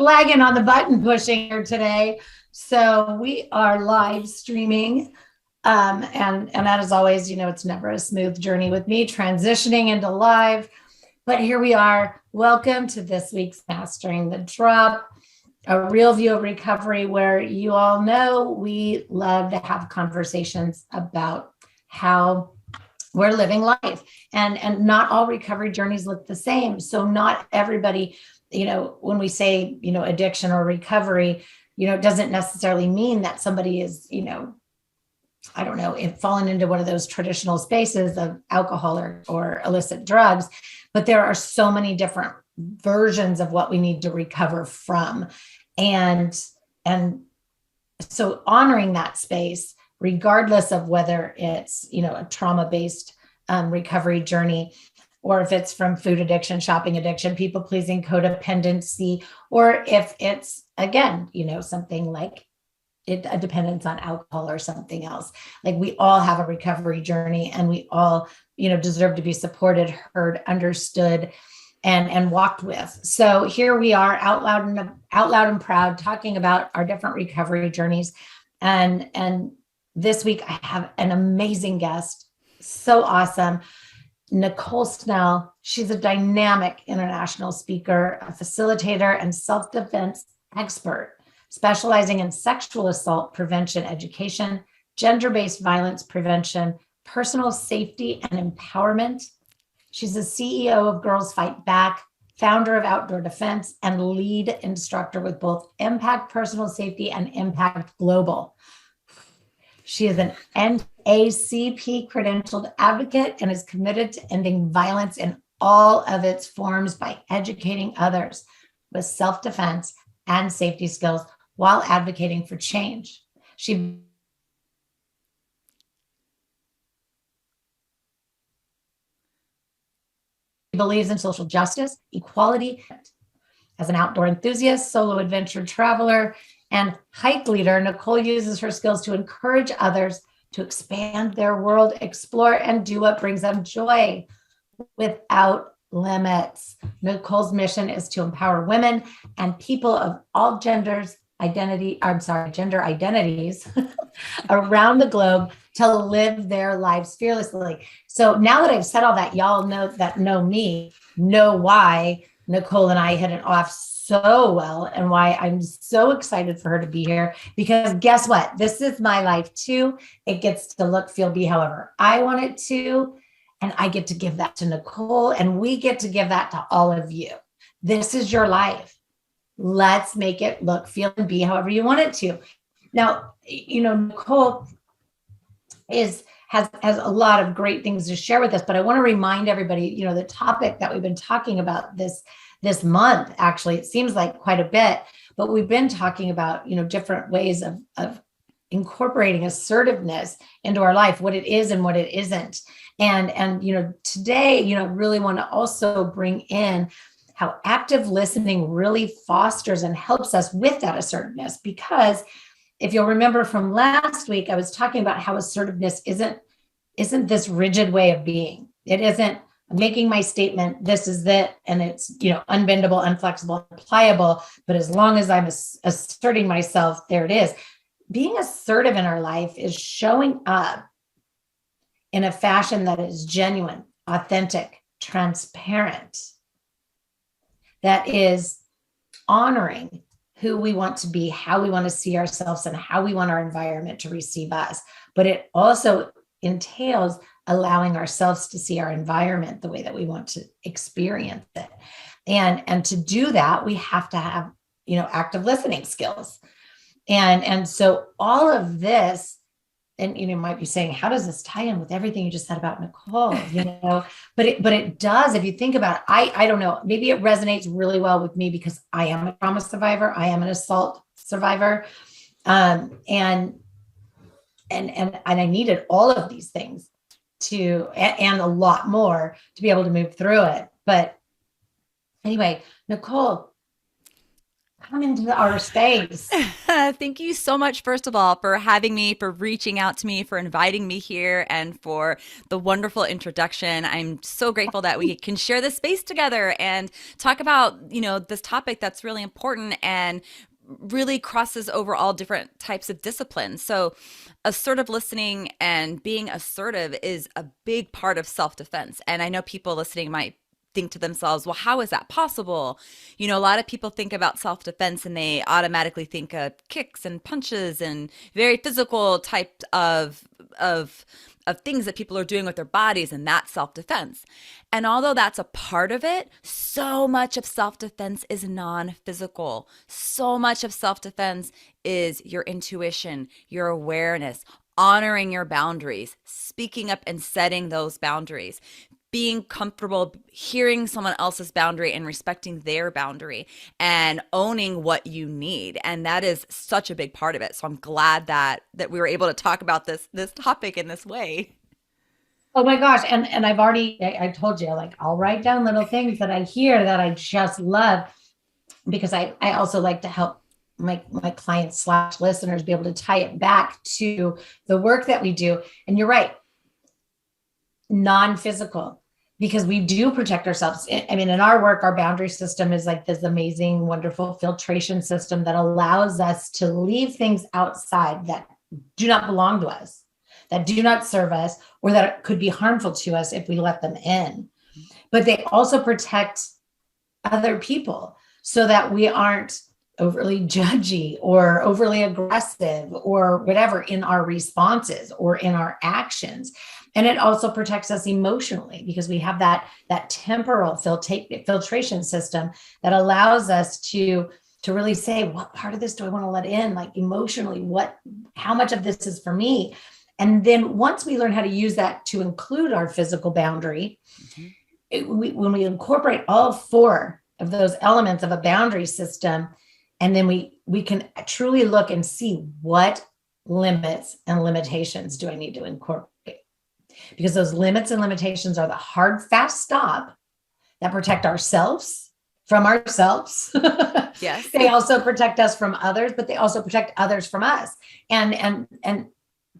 lagging on the button pushing here today. So we are live streaming. And as always, it's never a smooth journey with me transitioning into live, but here we are. Welcome to this week's Mastering the Drop, a real view of recovery, where you all know we love to have conversations about how we're living life, and not all recovery journeys look the same. So not everybody, when we say, addiction or recovery, it doesn't necessarily mean that somebody is, I don't know, if fallen into one of those traditional spaces of alcohol or illicit drugs, but there are so many different versions of what we need to recover from. And so honoring that space, regardless of whether it's, a trauma-based recovery journey, or if it's from food addiction, shopping addiction, people pleasing, codependency, or if it's, again, something like a dependence on alcohol or something else. Like, we all have a recovery journey, and we all, deserve to be supported, heard, understood, and walked with. So here we are, out loud and proud, talking about our different recovery journeys. And this week I have an amazing guest, so awesome, Nicole Snell. She's a dynamic international speaker, a facilitator, and self-defense expert, specializing in sexual assault prevention education, gender-based violence prevention, personal safety and empowerment. She's the CEO of Girls Fight Back, founder of Outdoor Defense, and lead instructor with both Impact Personal Safety and Impact Global. She is an NAACP credentialed advocate and is committed to ending violence in all of its forms by educating others with self-defense and safety skills while advocating for change. She believes in social justice, equality. As an outdoor enthusiast, solo adventure traveler, and hike leader, Nicole uses her skills to encourage others to expand their world, explore, and do what brings them joy without limits. Nicole's mission is to empower women and people of all gender identities around the globe to live their lives fearlessly. So now that I've said all that, y'all know me, know why Nicole and I hit it off so well, and why I'm so excited for her to be here, because guess what? This is my life too. It gets to look, feel, be however I want it to. And I get to give that to Nicole, and we get to give that to all of you. This is your life. Let's make it look, feel, and be however you want it to. Now, Nicole has a lot of great things to share with us, but I want to remind everybody, the topic that we've been talking about this month, actually, it seems like quite a bit, but we've been talking about, different ways of incorporating assertiveness into our life, what it is and what it isn't. And today, really want to also bring in how active listening really fosters and helps us with that assertiveness. Because if you'll remember from last week, I was talking about how assertiveness isn't this rigid way of being. It isn't making my statement, this is it, and it's, unbendable, unflexible, pliable. But as long as I'm asserting myself, there it is. Being assertive in our life is showing up in a fashion that is genuine, authentic, transparent, that is honoring who we want to be, how we want to see ourselves, and how we want our environment to receive us. But it also entails allowing ourselves to see our environment the way that we want to experience it. And to do that, we have to have, active listening skills. And so all of this, and you might be saying, how does this tie in with everything you just said about Nicole? But it does. If you think about it, I don't know, maybe it resonates really well with me because I am a trauma survivor. I am an assault survivor. And I needed all of these things and a lot more to be able to move through it. But anyway, Nicole, come into our space. Thank you so much, first of all, for having me, for reaching out to me, for inviting me here, and for the wonderful introduction. I'm so grateful that we can share this space together and talk about, this topic that's really important and really crosses over all different types of disciplines. So, assertive listening and being assertive is a big part of self-defense. And I know people listening might think to themselves, well, how is that possible? A lot of people think about self-defense and they automatically think of kicks and punches and very physical type of things that people are doing with their bodies, and that's self-defense. And although that's a part of it, so much of self-defense is non-physical. So much of self-defense is your intuition, your awareness, honoring your boundaries, speaking up and setting those boundaries, being comfortable hearing someone else's boundary and respecting their boundary and owning what you need. And that is such a big part of it. So I'm glad that we were able to talk about this topic in this way. Oh my gosh. And I told you, like, I'll write down little things that I hear that I just love, because I also like to help my clients slash listeners be able to tie it back to the work that we do. And you're right, non-physical, because we do protect ourselves. I mean, in our work, our boundary system is like this amazing, wonderful filtration system that allows us to leave things outside that do not belong to us, that do not serve us, or that could be harmful to us if we let them in. But they also protect other people so that we aren't overly judgy or overly aggressive or whatever in our responses or in our actions. And it also protects us emotionally, because we have that temporal filtration system that allows us to really say, what part of this do I want to let in? Like emotionally, how much of this is for me? And then once we learn how to use that to include our physical boundary, when we incorporate all four of those elements of a boundary system, and then we can truly look and see what limits and limitations do I need to incorporate. Because those limits and limitations are the hard, fast stop that protect ourselves from ourselves. Yes. They also protect us from others, but they also protect others from us.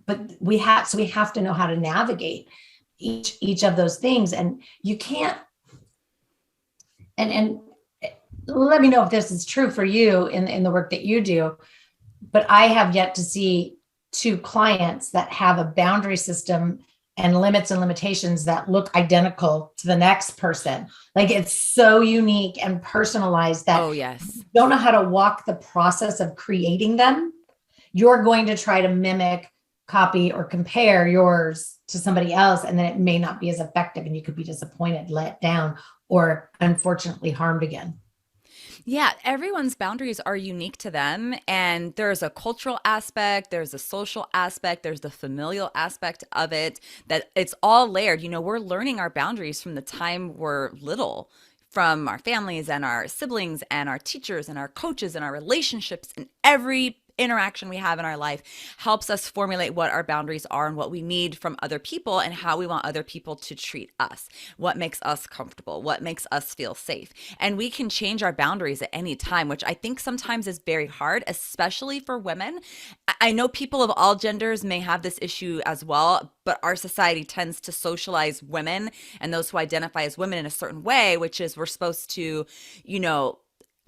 But we have to know how to navigate each of those things. And you can't, and let me know if this is true for you in the work that you do, but I have yet to see two clients that have a boundary system and limits and limitations that look identical to the next person. Like, it's so unique and personalized that oh yes, you don't know how to walk the process of creating them. You're going to try to mimic, copy, or compare yours to somebody else, and then it may not be as effective, and you could be disappointed, let down, or unfortunately harmed again. Yeah, everyone's boundaries are unique to them. And there's a cultural aspect, there's a social aspect, there's the familial aspect of it, that it's all layered. We're learning our boundaries from the time we're little, from our families and our siblings and our teachers and our coaches and our relationships, and every interaction we have in our life helps us formulate what our boundaries are and what we need from other people and how we want other people to treat us, what makes us comfortable, what makes us feel safe. And we can change our boundaries at any time, which I think sometimes is very hard, especially for women. I know people of all genders may have this issue as well, but our society tends to socialize women and those who identify as women in a certain way, which is we're supposed to,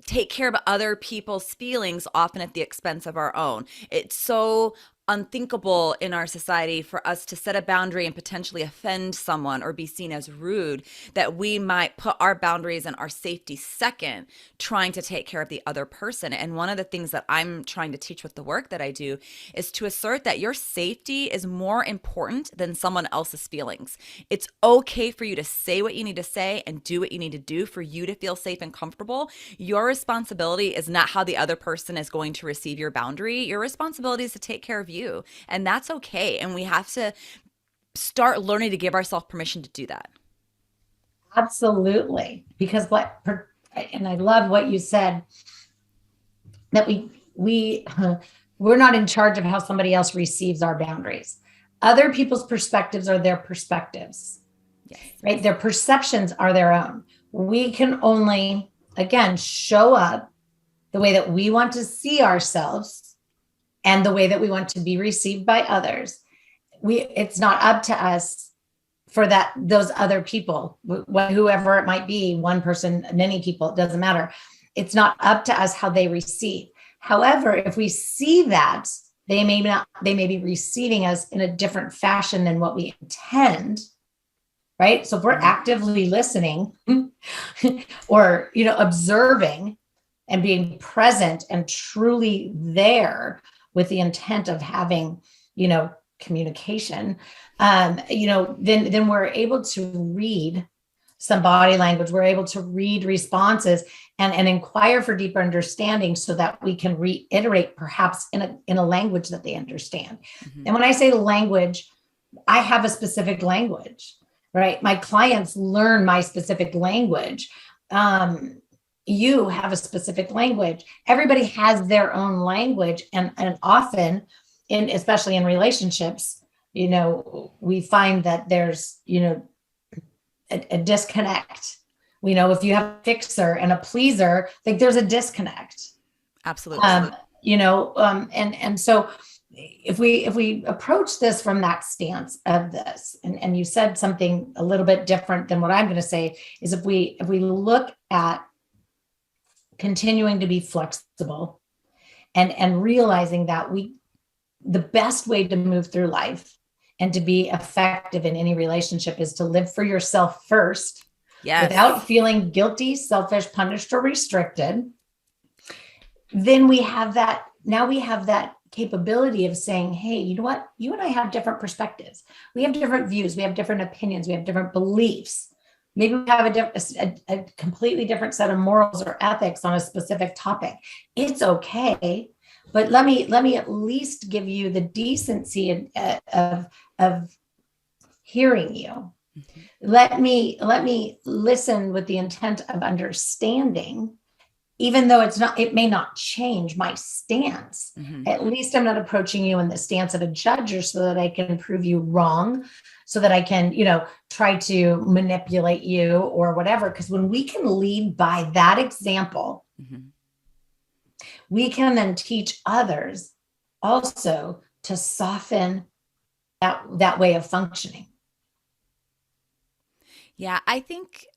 take care of other people's feelings, often at the expense of our own. It's so unthinkable in our society for us to set a boundary and potentially offend someone or be seen as rude, that we might put our boundaries and our safety second, trying to take care of the other person. And one of the things that I'm trying to teach with the work that I do is to assert that your safety is more important than someone else's feelings. It's okay for you to say what you need to say and do what you need to do for you to feel safe and comfortable. Your responsibility is not how the other person is going to receive your boundary. Your responsibility is to take care of you, and that's okay. And we have to start learning to give ourselves permission to do that. Absolutely. Because and I love what you said, that we're not in charge of how somebody else receives our boundaries. Other people's perspectives are their perspectives. Yes. Right? Their perceptions are their own. We can only, again, show up the way that we want to see ourselves, and the way that we want to be received by others. It's not up to us for those other people, whoever it might be, one person, many people, it doesn't matter. It's not up to us how they receive. However, if we see that they may be receiving us in a different fashion than what we intend, right? So if we're actively listening or, observing and being present and truly there with the intent of having, communication, then we're able to read some body language. We're able to read responses and inquire for deeper understanding so that we can reiterate perhaps in a language that they understand. Mm-hmm. And when I say language, I have a specific language, right? My clients learn my specific language. You have a specific language. Everybody has their own language. And often, especially in relationships, we find that there's, a disconnect. If you have a fixer and a pleaser, like there's a disconnect. Absolutely. And so if we approach this from that stance of this, and you said something a little bit different than what I'm going to say, is if we look at continuing to be flexible and realizing that the best way to move through life and to be effective in any relationship is to live for yourself first, yes, without feeling guilty, selfish, punished, or restricted. Then we have that capability of saying, hey, you know what? You and I have different perspectives. We have different views. We have different opinions. We have different beliefs. Maybe we have a completely different set of morals or ethics on a specific topic. It's okay. But let me at least give you the decency of hearing you. Mm-hmm. Let me listen with the intent of understanding, even though it may not change my stance. Mm-hmm. At least I'm not approaching you in the stance of a judge, or so that I can prove you wrong, so that I can, try to manipulate you or whatever. Because when we can lead by that example, mm-hmm, we can then teach others also to soften that way of functioning. Yeah, I think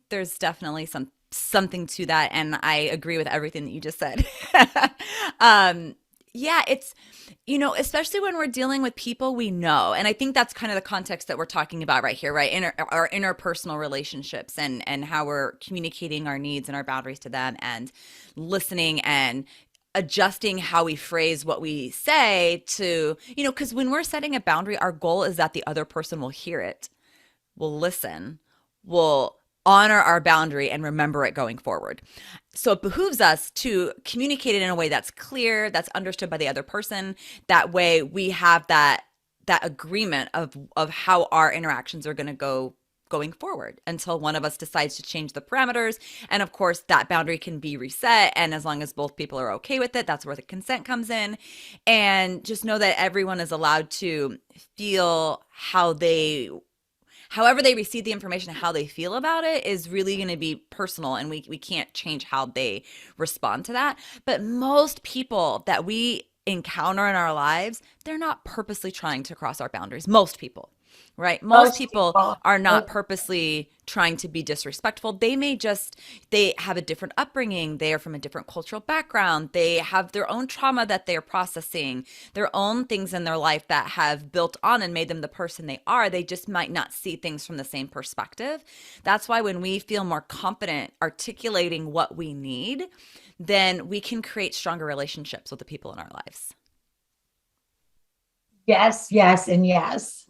there's definitely something to that, and I agree with everything that you just said. Yeah, it's, especially when we're dealing with people we know. And I think that's kind of the context that we're talking about right here, right? Our interpersonal relationships and how we're communicating our needs and our boundaries to them, and listening and adjusting how we phrase what we say to, because when we're setting a boundary, our goal is that the other person will hear it, will listen, will honor our boundary and remember it going forward. So it behooves us to communicate it in a way that's clear, that's understood by the other person. That way we have that agreement of how our interactions are going to go going forward until one of us decides to change the parameters. And of course, that boundary can be reset. And as long as both people are okay with it, that's where the consent comes in. And just know that everyone is allowed to feel however they receive the information, how they feel about it is really going to be personal, and we can't change how they respond to that. But most people that we encounter in our lives, they're not purposely trying to cross our boundaries. Most people, right? Most people are not purposely trying to be disrespectful. They have a different upbringing. They are from a different cultural background. They have their own trauma that they're processing, their own things in their life that have built on and made them the person they are. They just might not see things from the same perspective. That's why when we feel more confident articulating what we need, then we can create stronger relationships with the people in our lives. Yes, and yes.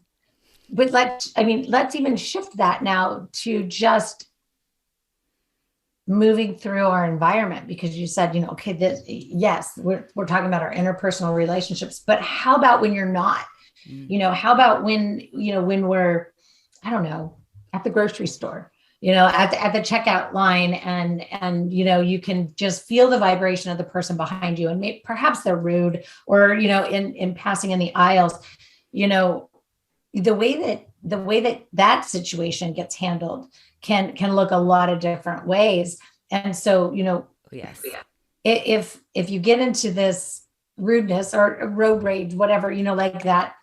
But let's even shift that now to just moving through our environment, because you said, okay, yes, we're talking about our interpersonal relationships, but how about when you're not? Mm. How about when we're, I don't know, at the grocery store, at the checkout line, and you can just feel the vibration of the person behind you, and perhaps they're rude, or in passing in the aisles, the way that situation gets handled can look a lot of different ways. And so, yes, if you get into this rudeness or road rage, whatever, like that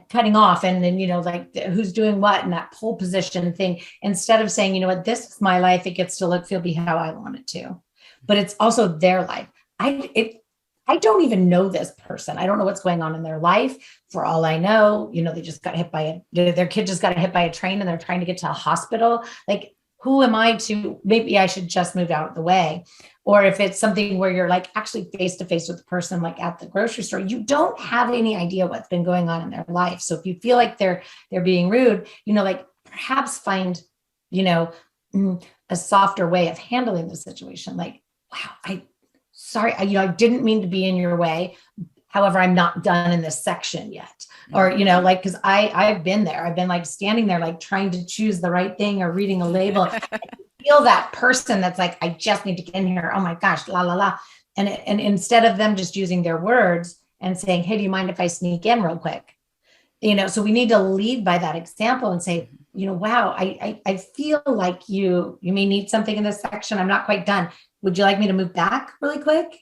cutting off, and then, like who's doing what, and that pole position thing, instead of saying, what, this is my life. It gets to look, feel, be how I want it to, but it's also their life. I don't even know this person. I don't know what's going on in their life. For all I know, they just got hit by their kid just got hit by a train and they're trying to get to a hospital. Like, who am I to, maybe I should just move out of the way. Or if it's something where you're like actually face to face with the person, like at the grocery store, you don't have any idea what's been going on in their life. So if you feel like they're being rude, like perhaps find, a softer way of handling the situation. Like, wow, sorry, I didn't mean to be in your way. However, I'm not done in this section yet. Or, like, cause I've been there. I've been like standing there, like trying to choose the right thing or reading a label. Feel that person that's like, I just need to get in here. Oh my gosh, la, la, la. And instead of them just using their words and saying, hey, do you mind if I sneak in real quick? So we need to lead by that example and say, wow, I feel like you may need something in this section. I'm not quite done. Would you like me to move back really quick?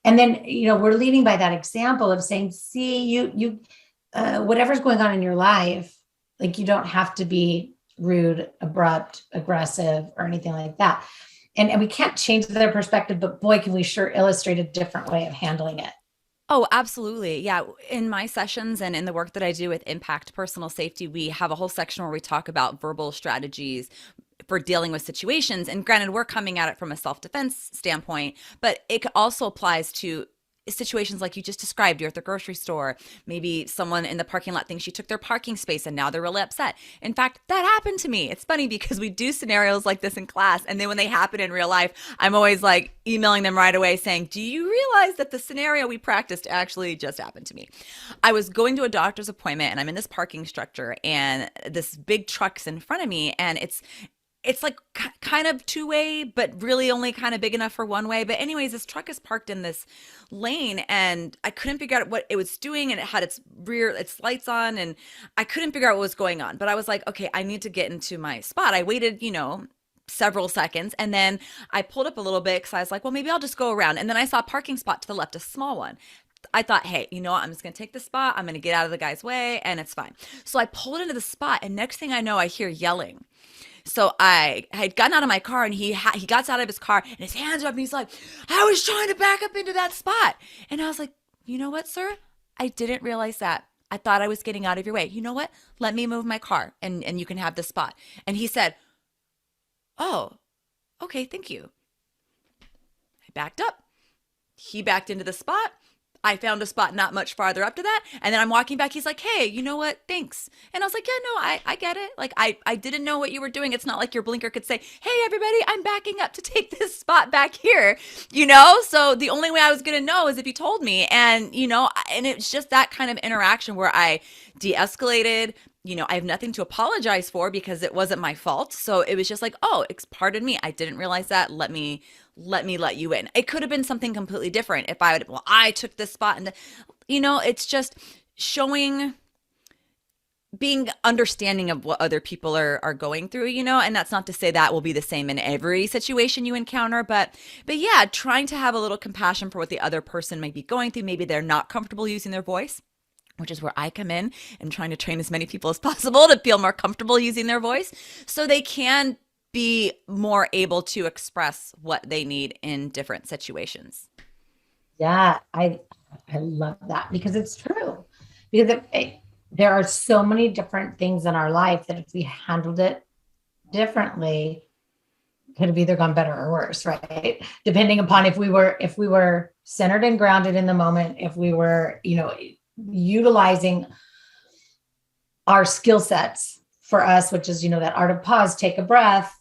And then, we're leading by that example of saying, see, you whatever's going on in your life, like you don't have to be rude, abrupt, aggressive, or anything like that. And we can't change their perspective, but boy, can we sure illustrate a different way of handling it. Oh, absolutely. Yeah. In my sessions and in the work that I do with Impact Personal Safety, we have a whole section where we talk about verbal strategies for dealing with situations. And granted, we're coming at it from a self-defense standpoint, but it also applies to situations like you just described. You're at the grocery store. Maybe someone in the parking lot thinks you took their parking space and now they're really upset. In fact, that happened to me. It's funny because we do scenarios like this in class. And then when they happen in real life, I'm always like emailing them right away saying, do you realize that the scenario we practiced actually just happened to me? I was going to a doctor's appointment and I'm in this parking structure and this big truck's in front of me, and it's like kind of two-way, but really only kind of big enough for one way. But anyways, this truck is parked in this lane and I couldn't figure out what it was doing. And it had its lights on and I couldn't figure out what was going on. But I was like, okay, I need to get into my spot. I waited, several seconds. And then I pulled up a little bit because I was like, well, maybe I'll just go around. And then I saw a parking spot to the left, a small one. I thought, hey, you know what? I'm just going to take the spot. I'm going to get out of the guy's way and it's fine. So I pulled into the spot and next thing I know, I hear yelling. So I had gotten out of my car and he got out of his car and his hands are up and he's like, I was trying to back up into that spot. And I was like, you know what, sir? I didn't realize that. I thought I was getting out of your way. You know what? Let me move my car and you can have the spot. And he said, oh, okay, thank you. I backed up. He backed into the spot. I found a spot not much farther up to that. And then I'm walking back. He's like, hey, you know what? Thanks. And I was like, yeah, no, I get it. Like, I didn't know what you were doing. It's not like your blinker could say, hey, everybody, I'm backing up to take this spot back here, So the only way I was going to know is if you told me. And, and it's just that kind of interaction where I de-escalated. I have nothing to apologize for because it wasn't my fault. So it was just like, oh, pardon me. I didn't realize that. Let me let you in. It could have been something completely different if I took this spot and, it's just being understanding of what other people are going through, and that's not to say that will be the same in every situation you encounter, but yeah, trying to have a little compassion for what the other person might be going through. Maybe they're not comfortable using their voice, which is where I come in and trying to train as many people as possible to feel more comfortable using their voice so they can be more able to express what they need in different situations. Yeah, I love that because it's true. Because there are so many different things in our life that if we handled it differently, it could have either gone better or worse, right? Depending upon if we were centered and grounded in the moment, if we were, utilizing our skill sets for us, which is, that art of pause, take a breath,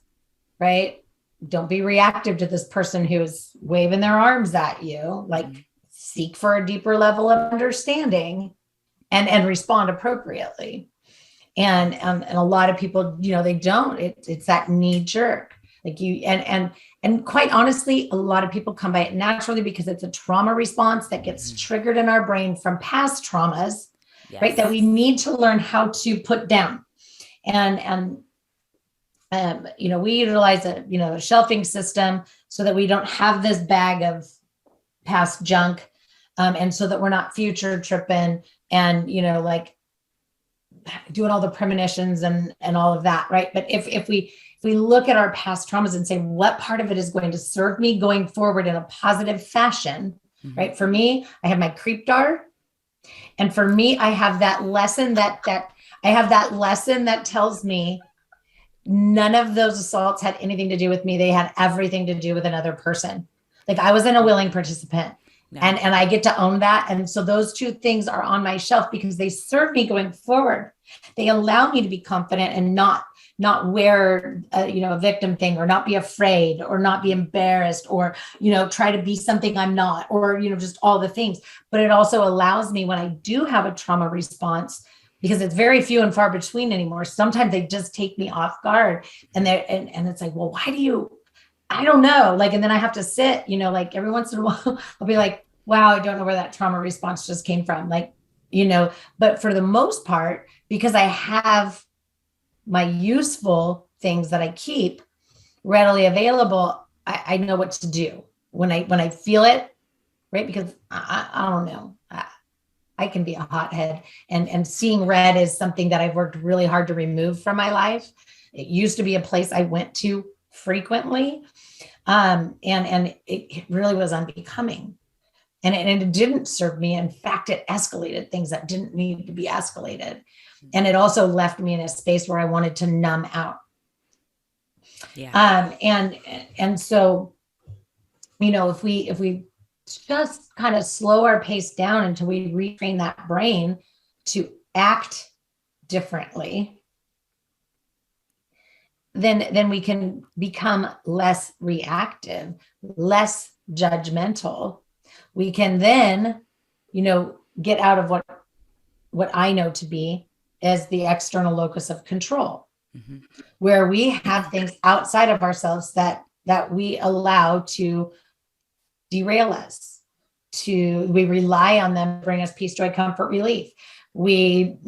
right? Don't be reactive to this person who's waving their arms at you. Like, seek for a deeper level of understanding and respond appropriately. And a lot of people, they don't. It's that knee jerk. Like and quite honestly, a lot of people come by it naturally because it's a trauma response that gets triggered in our brain from past traumas, yes, right? That we need to learn how to put down. And we utilize a shelving system so that we don't have this bag of past junk, and so that we're not future tripping and, like doing all the premonitions and all of that, right? But if we look at our past traumas and say, what part of it is going to serve me going forward in a positive fashion, right? For me, I have my creep dar. And for me, I have that lesson that tells me none of those assaults had anything to do with me. They had everything to do with another person. Like I wasn't a willing participant. No. And I get to own that. And so those two things are on my shelf because they serve me going forward. They allow me to be confident and not wear a victim thing, or not be afraid, or not be embarrassed, or, try to be something I'm not, or, just all the things. But it also allows me, when I do have a trauma response, because it's very few and far between anymore. Sometimes they just take me off guard, and it's like, well, why do you, I don't know. Like, and then I have to sit, like every once in a while, I'll be like, wow, I don't know where that trauma response just came from. Like, but for the most part, because I have my useful things that I keep readily available, I know what to do when I feel it, right? Because I don't know. I can be a hothead, and seeing red is something that I've worked really hard to remove from my life. It used to be a place I went to frequently. And it really was unbecoming, and it didn't serve me. In fact, it escalated things that didn't need to be escalated. And it also left me in a space where I wanted to numb out. Yeah. And so, if we just kind of slow our pace down until we retrain that brain to act differently, then we can become less reactive, less judgmental. We can then, get out of what I know to be as the external locus of control, where we have things outside of ourselves that we allow to derail us. We rely on them to bring us peace, joy, comfort, relief. We,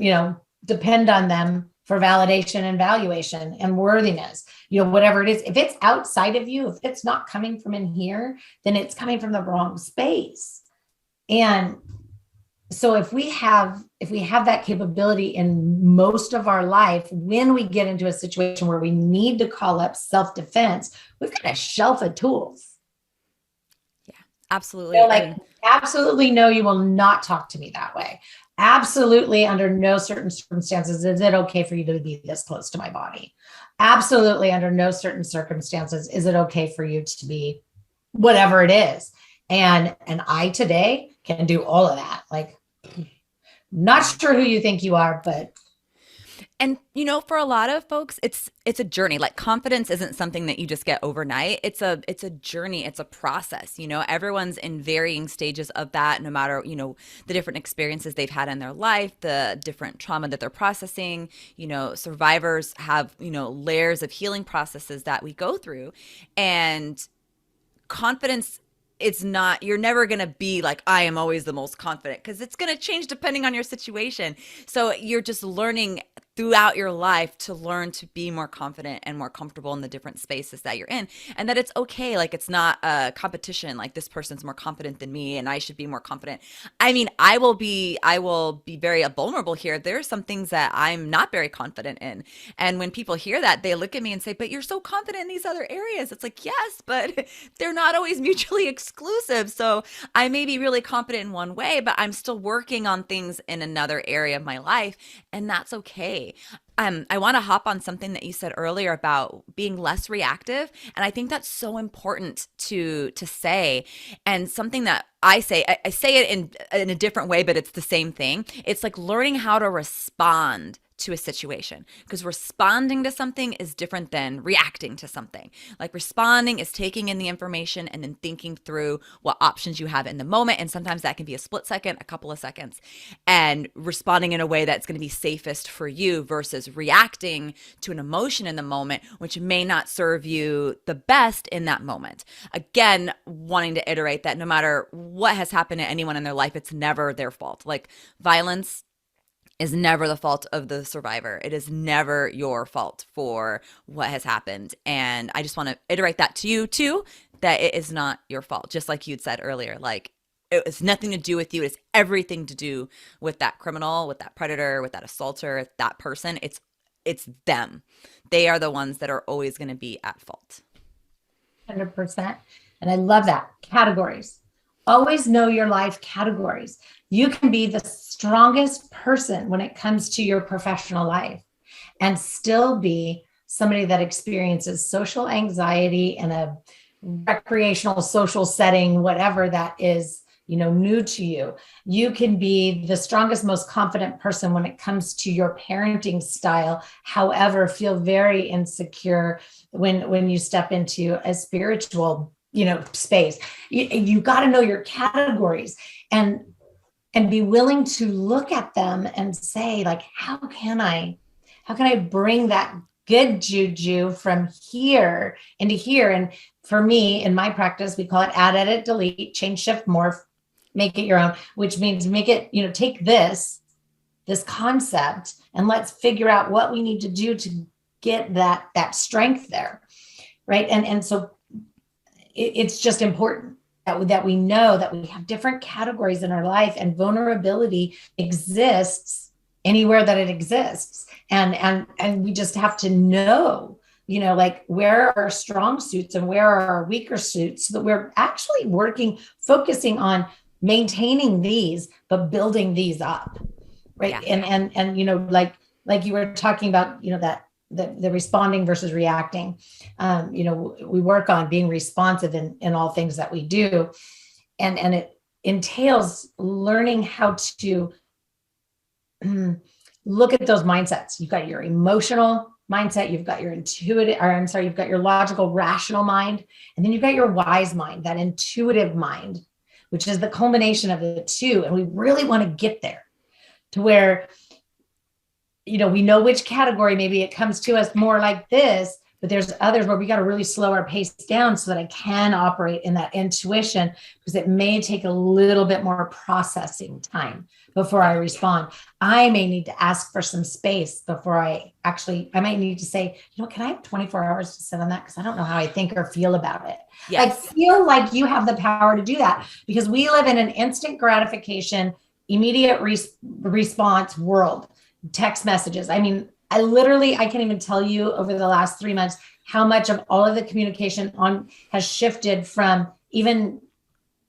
depend on them for validation and valuation and worthiness, whatever it is. If it's outside of you, if it's not coming from in here, then it's coming from the wrong space. And so if we have that capability in most of our life, when we get into a situation where we need to call up self-defense, we've got a shelf of tools. Yeah, absolutely. Absolutely no, you will not talk to me that way. Absolutely, under no certain circumstances is it okay for you to be this close to my body. Absolutely, under no certain circumstances is it okay for you to be whatever it is. And I today can do all of that. Like, not sure who you think you are, but. And, for a lot of folks, it's a journey. Like, confidence isn't something that you just get overnight. It's a journey. It's a process. Everyone's in varying stages of that, no matter, the different experiences they've had in their life, the different trauma that they're processing. Survivors have, layers of healing processes that we go through. And confidence, you're never going to be like, I am always the most confident, because it's going to change depending on your situation. So you're just learning throughout your life to learn to be more confident and more comfortable in the different spaces that you're in, and that it's okay. Like, it's not a competition. Like, this person's more confident than me and I should be more confident. I mean, I will be very vulnerable here. There are some things that I'm not very confident in. And when people hear that, they look at me and say, but you're so confident in these other areas. It's like, yes, but they're not always mutually exclusive. So I may be really confident in one way, but I'm still working on things in another area of my life, and that's okay. I want to hop on something that you said earlier about being less reactive. And I think that's so important to say. And something that I say it in a different way, but it's the same thing. It's like learning how to respond to a situation, because responding to something is different than reacting to something. Like, responding is taking in the information and then thinking through what options you have in the moment. And sometimes that can be a split second, a couple of seconds, and responding in a way that's going to be safest for you versus reacting to an emotion in the moment, which may not serve you the best in that moment. Again, wanting to iterate that no matter what has happened to anyone in their life, it's never their fault. Like, violence is never the fault of the survivor. It is never your fault for what has happened. And I just want to iterate that to you too, that it is not your fault. Just like you'd said earlier, like it has nothing to do with you. It's everything to do with that criminal, with that predator, with that assaulter, that person. It's them. They are the ones that are always going to be at fault. 100%. And I love that. Categories. Always know your life categories. You can be the strongest person when it comes to your professional life and still be somebody that experiences social anxiety in a recreational social setting, whatever that is, new to you. You can be the strongest, most confident person when it comes to your parenting style. However, feel very insecure when you step into a spiritual, space. You got to know your categories and be willing to look at them and say, like, how can I bring that good juju from here into here? And for me, in my practice, we call it add, edit, delete, change, shift, morph, make it your own, which means make it, take this concept and let's figure out what we need to do to get that strength there. Right. And so it's just important that we know that we have different categories in our life, and vulnerability exists anywhere that it exists. And we just have to know, like, where are our strong suits and where are our weaker suits, so that we're actually focusing on maintaining these, but building these up. Right. Yeah. And like you were talking about, that the responding versus reacting. We work on being responsive in all things that we do. And it entails learning how to look at those mindsets. You've got your emotional mindset, you've got your you've got your logical, rational mind, and then you've got your wise mind, that intuitive mind, which is the culmination of the two. And we really want to get there to where, we know which category, maybe it comes to us more like this, but there's others where we got to really slow our pace down so that I can operate in that intuition, because it may take a little bit more processing time before I respond. I may need to ask for some space before I might need to say, can I have 24 hours to sit on that? Because I don't know how I think or feel about it. Yes. I feel like you have the power to do that, because we live in an instant gratification, immediate response world. Text messages. I mean, I can't even tell you over the last 3 months how much of all of the communication has shifted from even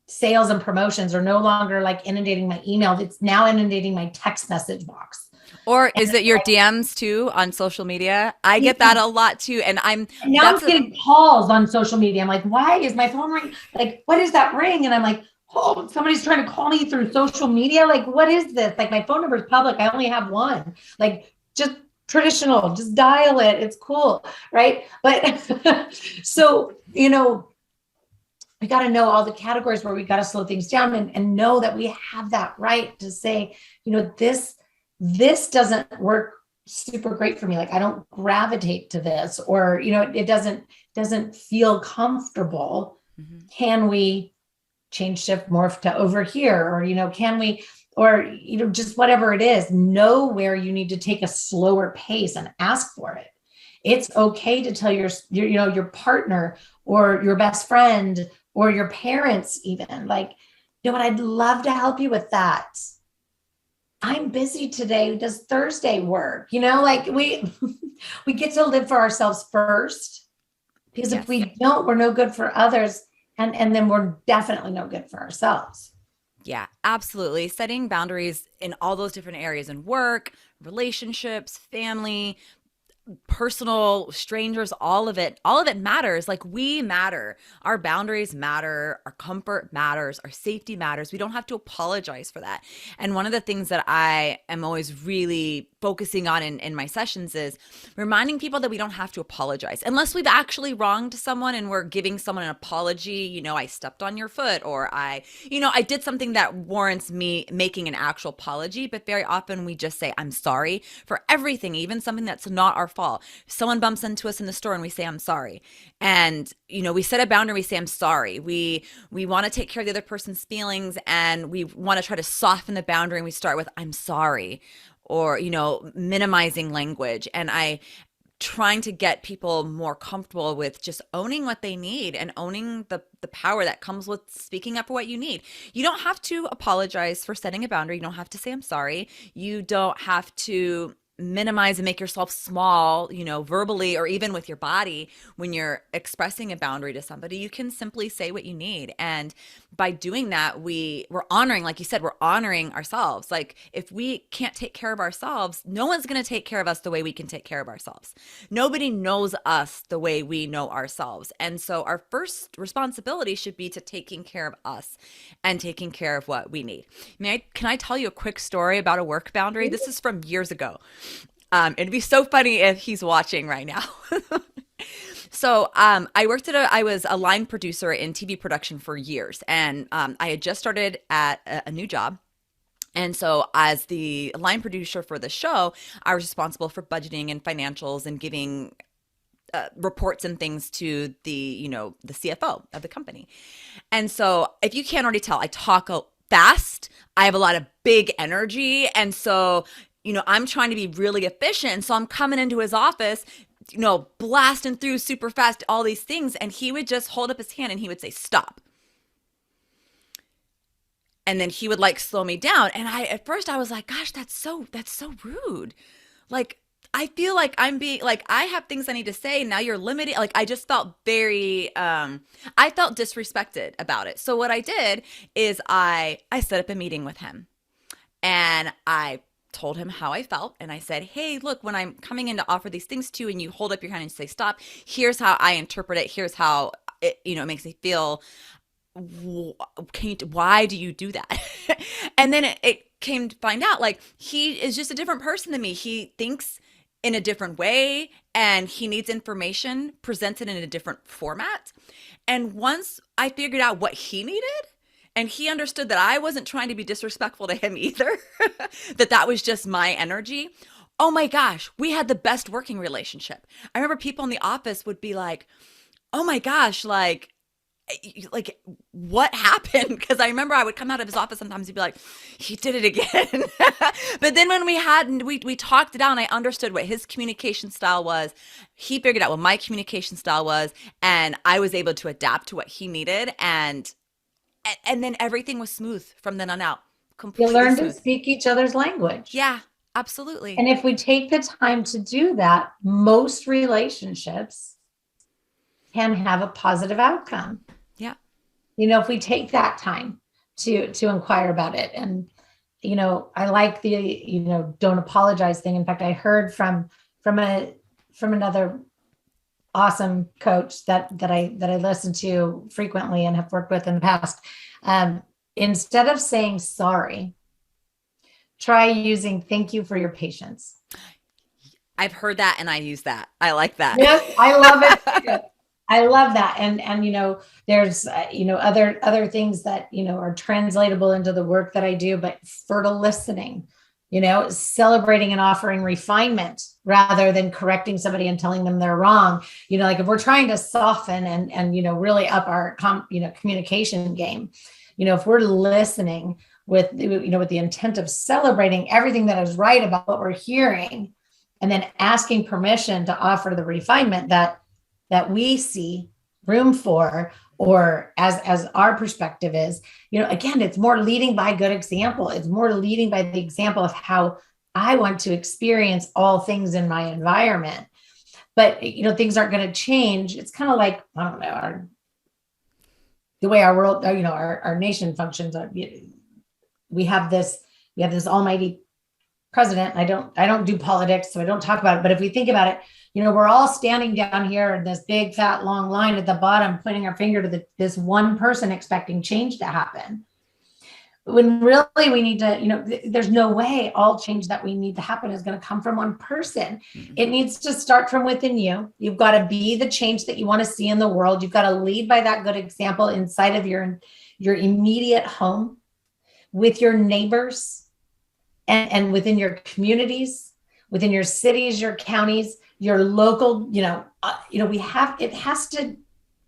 sales and promotions are no longer like inundating my email. It's now inundating my text message box. Or is it your DMs too on social media? I get that a lot too. And I'm getting calls on social media. I'm like, why is my phone ring? Like, what is that ring? And I'm like, oh, somebody's trying to call me through social media. Like, what is this? Like, my phone number is public. I only have one. Like, just traditional, just dial it. It's cool. Right. But so, we got to know all the categories where we got to slow things down and know that we have that right to say, this doesn't work super great for me. Like, I don't gravitate to this, or, it doesn't feel comfortable. Mm-hmm. Can we change, shift, morph to over here? Or, can we, or, just whatever it is, know where you need to take a slower pace and ask for it. It's okay to tell your partner or your best friend or your parents even, like, what, I'd love to help you with that. I'm busy today. Does Thursday work? Like we get to live for ourselves first, because if we don't, we're no good for others. And then we're definitely no good for ourselves. Yeah, absolutely. Setting boundaries in all those different areas, in work, relationships, family, personal, strangers, all of it matters. Like, we matter. Our boundaries matter. Our comfort matters. Our safety matters. We don't have to apologize for that. And one of the things that I am always really focusing on in my sessions is reminding people that we don't have to apologize unless we've actually wronged someone and we're giving someone an apology. I stepped on your foot, or I did something that warrants me making an actual apology. But very often we just say, I'm sorry for everything, even something that's not our fault. Someone bumps into us in the store and we say, I'm sorry. And, we set a boundary, we say, I'm sorry. We want to take care of the other person's feelings, and we want to try to soften the boundary, and we start with, I'm sorry, or, minimizing language. And trying to get people more comfortable with just owning what they need and owning the power that comes with speaking up for what you need. You don't have to apologize for setting a boundary. You don't have to say, I'm sorry. You don't have to minimize and make yourself small, verbally or even with your body when you're expressing a boundary to somebody. You can simply say what you need. And by doing that, we're honoring, like you said, we're honoring ourselves. Like if we can't take care of ourselves, no one's going to take care of us the way we can take care of ourselves. Nobody knows us the way we know ourselves. And so our first responsibility should be to taking care of us and taking care of what we need. Can I tell you a quick story about a work boundary? This is from years ago. It'd be so funny if he's watching right now. So I was a line producer in TV production for years, and I had just started at a new job. And so as the line producer for the show, I was responsible for budgeting and financials and giving reports and things to the CFO of the company. And so if you can't already tell, I talk fast. I have a lot of big energy. And so I'm trying to be really efficient. So I'm coming into his office, blasting through super fast, all these things. And he would just hold up his hand and he would say, stop. And then he would slow me down. And at first I was like, gosh, that's so rude. Like, I feel like I'm being I have things I need to say. Now you're limiting. I just felt very, I felt disrespected about it. So what I did is I set up a meeting with him and I told him how I felt. And I said, hey, look, when I'm coming in to offer these things to you and you hold up your hand and say, stop, here's how I interpret it. Here's how it, makes me feel. Why do you do that? And then it came to find out he is just a different person than me. He thinks in a different way and he needs information presented in a different format. And once I figured out what he needed, and he understood that I wasn't trying to be disrespectful to him either, that was just my energy. Oh my gosh, we had the best working relationship. I remember people in the office would be like, oh my gosh, what happened? Because I remember I would come out of his office sometimes, he'd be like, he did it again. But then when we talked it out and I understood what his communication style was, he figured out what my communication style was, and I was able to adapt to what he needed, and then everything was smooth from then on out. Completely you learn smooth. to speak each other's language. Yeah, absolutely. And if we take the time to do that, most relationships can have a positive outcome. Yeah. If we take that time to inquire about it. And, I like the, don't apologize thing. In fact, I heard from another awesome coach that I listen to frequently and have worked with in the past. Instead of saying sorry, try using thank you for your patience. I've heard that and I use that. I like that. Yes, I love it. I love that. And there's, other things that, are translatable into the work that I do, but fertile listening, celebrating and offering refinement rather than correcting somebody and telling them they're wrong. If we're trying to soften and really up our, communication game, if we're listening with the intent of celebrating everything that is right about what we're hearing, and then asking permission to offer the refinement that we see room for, or as our perspective is, again, it's more leading by good example. It's more leading by the example of how I want to experience all things in my environment. But, things aren't going to change. It's kind of like, I don't know, the way our world, our nation functions. We have this almighty president. I don't do politics, so I don't talk about it. But if we think about it, we're all standing down here in this big, fat, long line at the bottom, pointing our finger to this one person expecting change to happen. When really we need to, there's no way all change that we need to happen is going to come from one person. Mm-hmm. It needs to start from within you. You've got to be the change that you want to see in the world. You've got to lead by that good example inside of your immediate home, with your neighbors, and within your communities, within your cities, your counties, your local,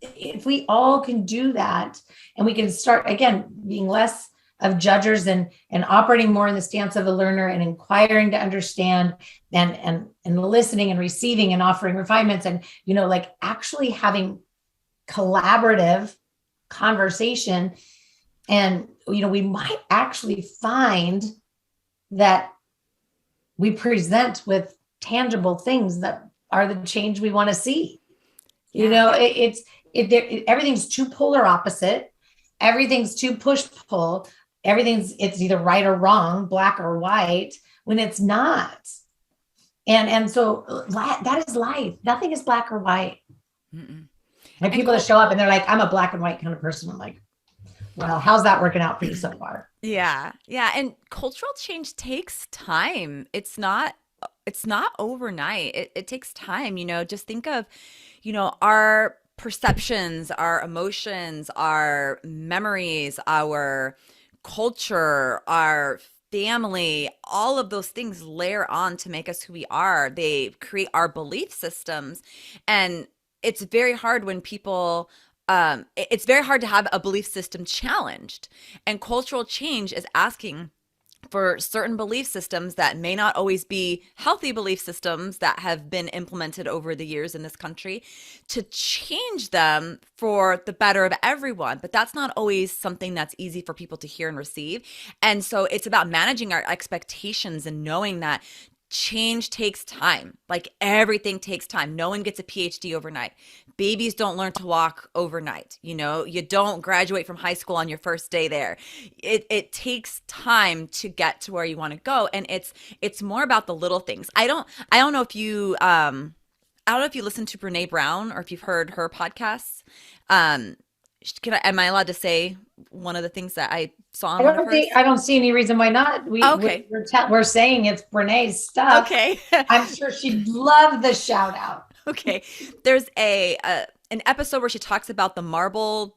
if we all can do that, and we can start, again, being less judgers and operating more in the stance of a learner and inquiring to understand and listening and receiving and offering refinements and, like actually having collaborative conversation. And, we might actually find that we present with tangible things that are the change we want to see. Everything's too polar opposite. Everything's too push-pull. It's either right or wrong, black or white, when it's not. And so that is life. Nothing is black or white. Like people that show up and they're like, I'm a black and white kind of person. I'm like, well, how's that working out for you so far? Yeah. And cultural change takes time. It's not overnight. It takes time. Just think of, our perceptions, our emotions, our memories, our culture, our family, all of those things layer on to make us who we are. They create our belief systems. And it's very hard when people it's very hard to have a belief system challenged. And cultural change is asking for certain belief systems that may not always be healthy belief systems that have been implemented over the years in this country, to change them for the better of everyone. But that's not always something that's easy for people to hear and receive. And so it's about managing our expectations and knowing that change takes time. Like everything takes time. No one gets a PhD overnight. Babies don't learn to walk overnight. You don't graduate from high school on your first day there. It takes time to get to where you want to go. And it's more about the little things. I don't know if you listen to Brené Brown or if you've heard her podcasts. Am I allowed to say one of the things that I saw on I don't see any reason why not. We're saying it's Brené's stuff. Okay. I'm sure she'd love the shout out. Okay. There's an episode where she talks about the marble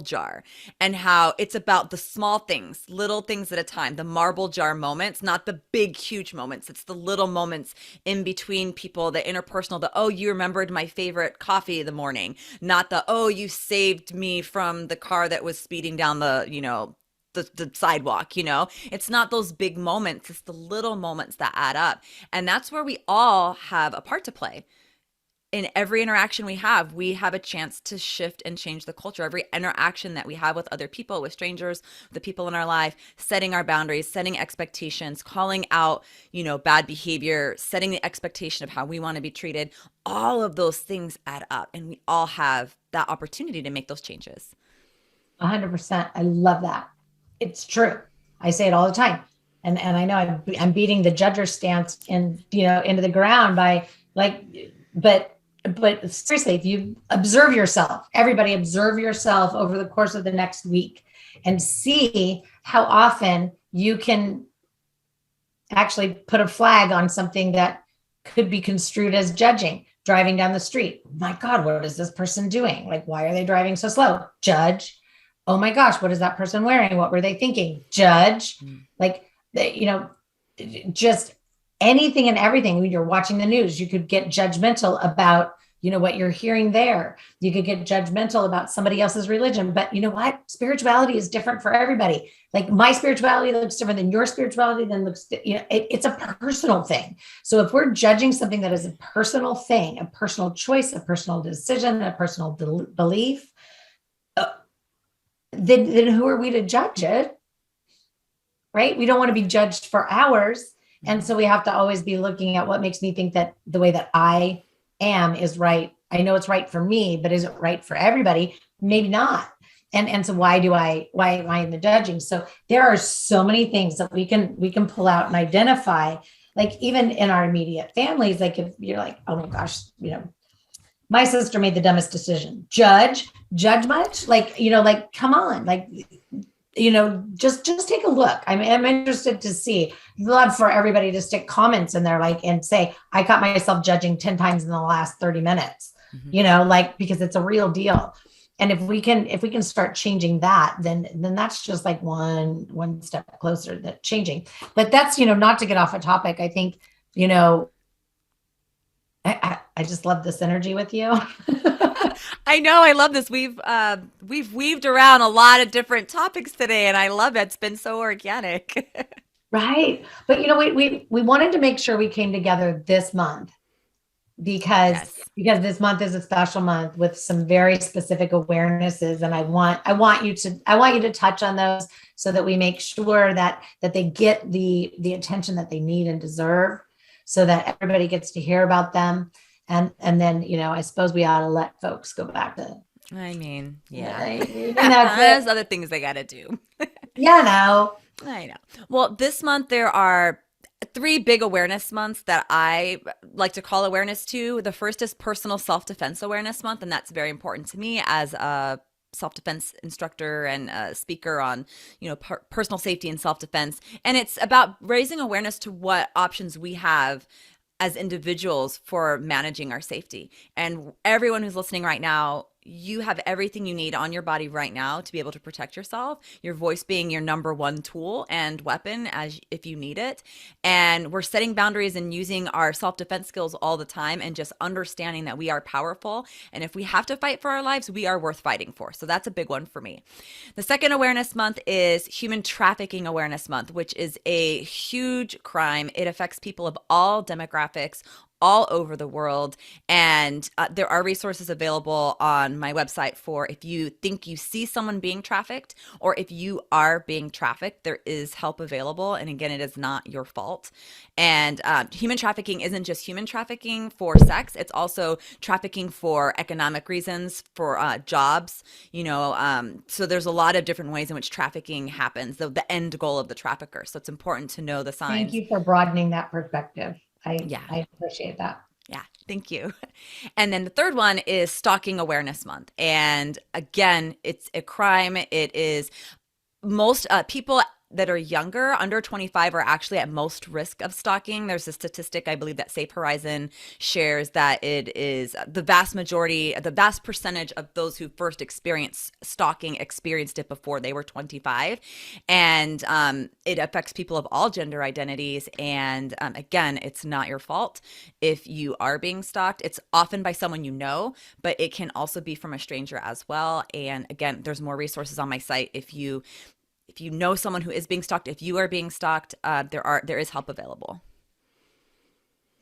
jar and how it's about the small things, little things at a time, the marble jar moments, not the big, huge moments. It's the little moments in between people, the interpersonal, oh, you remembered my favorite coffee in the morning, not oh, you saved me from the car that was speeding down the sidewalk. It's not those big moments. It's the little moments that add up. And that's where we all have a part to play. In every interaction we have a chance to shift and change the culture. Every interaction that we have with other people, with strangers, the people in our life, setting our boundaries, setting expectations, calling out, bad behavior, setting the expectation of how we want to be treated. All of those things add up, and we all have that opportunity to make those changes. 100%. I love that. It's true. I say it all the time. And I know I'm beating the judger stance into the ground by but seriously, if you observe yourself, everybody observe yourself over the course of the next week and see how often you can actually put a flag on something that could be construed as judging. Driving down the street. My God, what is this person doing? Like, why are they driving so slow? Judge. Oh my gosh, what is that person wearing? What were they thinking? Judge. Like, just anything and everything. When you're watching the news, you could get judgmental about, what you're hearing there. You could get judgmental about somebody else's religion, but you know what? Spirituality is different for everybody. Like my spirituality looks different than your spirituality, it's a personal thing. So if we're judging something that is a personal thing, a personal choice, a personal decision, a personal belief, then who are we to judge it? Right? We don't want to be judged for ours. And so we have to always be looking at what makes me think that the way that I am is right. I know it's right for me, but is it right for everybody? Maybe not. And so why am I in the judging? So there are so many things that we can pull out and identify, like even in our immediate families, like if you're like, oh my gosh, my sister made the dumbest decision. Judge much? Like, come on, like, just take a look. I'm interested to see. Love for everybody to stick comments in there, and say, I caught myself judging 10 times in the last 30 minutes, because it's a real deal. And if we can start changing that, then that's just like one step closer to changing. But that's, not to get off a topic. I think, I just love this energy with you. I know. I love this. We've weaved around a lot of different topics today, and I love it. It's been so organic. Right. But we wanted to make sure we came together this month because Yes. this month is a special month with some very specific awarenesses, and I want you to touch on those so that we make sure that they get the attention that they need and deserve, so that everybody gets to hear about them. And then, I suppose we ought to let folks go back to, I mean, yeah. that's There's other things they got to do. no. I know. Well, this month there are three big awareness months that I like to call awareness to. The first is Personal Self-Defense Awareness Month, and that's very important to me as a self-defense instructor and a speaker on, personal safety and self-defense. And it's about raising awareness to what options we have as individuals for managing our safety. And everyone who's listening right now, you have everything you need on your body right now to be able to protect yourself, your voice being your number one tool and weapon as if you need it. And we're setting boundaries and using our self-defense skills all the time, and just understanding that we are powerful. And if we have to fight for our lives, we are worth fighting for. So that's a big one for me. The second awareness month is Human Trafficking Awareness Month, which is a huge crime. It affects people of all demographics, all over the world. And there are resources available on my website for if you think you see someone being trafficked, or if you are being trafficked, there is help available. And again, it is not your fault. And human trafficking isn't just human trafficking for sex. It's also trafficking for economic reasons, for jobs, so there's a lot of different ways in which trafficking happens, the end goal of the trafficker. So it's important to know the signs. Thank you for broadening that perspective. Yeah. I appreciate that. Yeah, thank you. And then the third one is Stalking Awareness Month. And again, it's a crime. It is most people that are younger, under 25, are actually at most risk of stalking. There's a statistic, I believe, that Safe Horizon shares, that it is the vast percentage of those who first experienced stalking experienced it before they were 25. And it affects people of all gender identities. And again, it's not your fault if you are being stalked. It's often by someone you know, but it can also be from a stranger as well. And again, there's more resources on my site if you know someone who is being stalked, if you are being stalked, there is help available.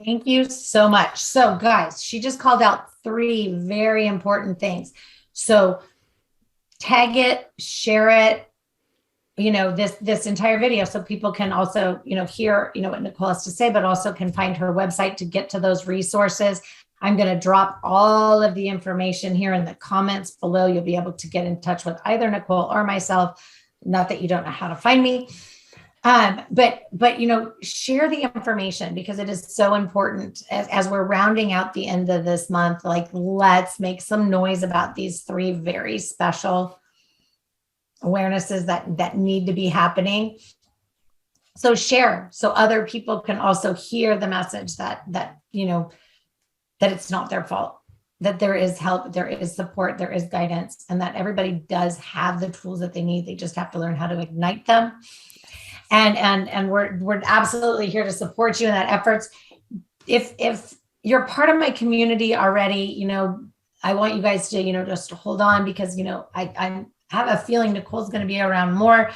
Thank you so much. So guys, she just called out three very important things. So tag it, share it, this entire video, so people can also, hear, what Nicole has to say, but also can find her website to get to those resources. I'm going to drop all of the information here in the comments below. You'll be able to get in touch with either Nicole or myself. Not that you don't know how to find me, but share the information, because it is so important as we're rounding out the end of this month. Like, let's make some noise about these three very special awarenesses that need to be happening. So share, so other people can also hear the message that it's not their fault, that there is help, there is support, there is guidance, and that everybody does have the tools that they need. They just have to learn how to ignite them. And we're absolutely here to support you in that efforts. If you're part of my community already, I want you guys to, just hold on, because, I have a feeling Nicole's going to be around more.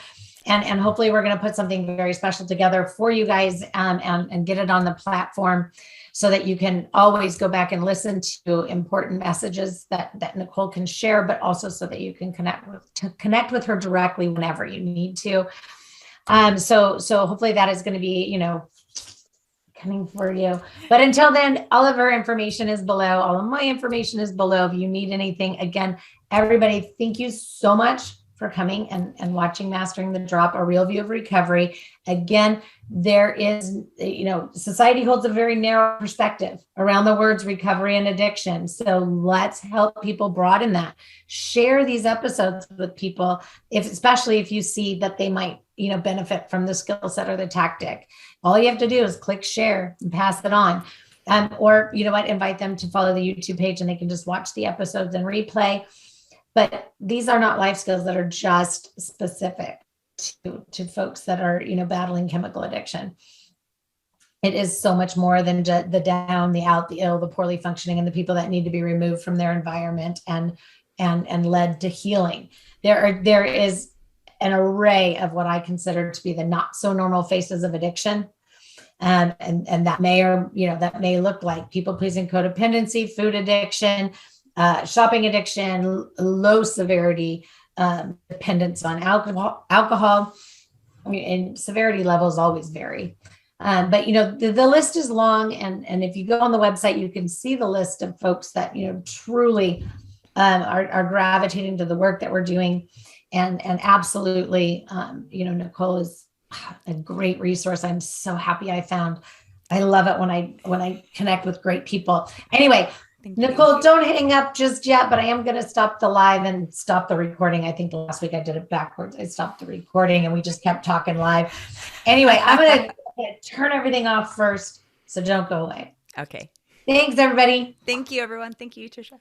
And hopefully we're going to put something very special together for you guys, and get it on the platform, so that you can always go back and listen to important messages that Nicole can share, but also so that you can connect with her directly whenever you need to. So hopefully that is going to be, coming for you. But until then, all of her information is below. All of my information is below. If you need anything, again, everybody, thank you so much for coming and watching Mastering the Drop, a real view of recovery. Again, there is, society holds a very narrow perspective around the words recovery and addiction. So let's help people broaden that. Share these episodes with people, especially if you see that they might, benefit from the skill set or the tactic. All you have to do is click share and pass it on. Or, invite them to follow the YouTube page, and they can just watch the episodes and replay. But these are not life skills that are just specific to folks that are, battling chemical addiction. it is so much more than the down, the out, the ill, the poorly functioning, and the people that need to be removed from their environment and led to healing. There is an array of what I consider to be the not so normal faces of addiction. And that may look like people pleasing, codependency, food addiction, shopping addiction, low severity dependence on alcohol, and severity levels always vary. But the list is long, and if you go on the website, you can see the list of folks that truly are gravitating to the work that we're doing, and absolutely, Nicole is a great resource. I'm so happy I found. I love it when I connect with great people. Anyway, Nicole, don't hang up just yet, but I am going to stop the live and stop the recording. I think last week I did it backwards. I stopped the recording and we just kept talking live. Anyway, I'm going to turn everything off first, so don't go away. Okay. Thanks, everybody. Thank you, everyone. Thank you, Tricia.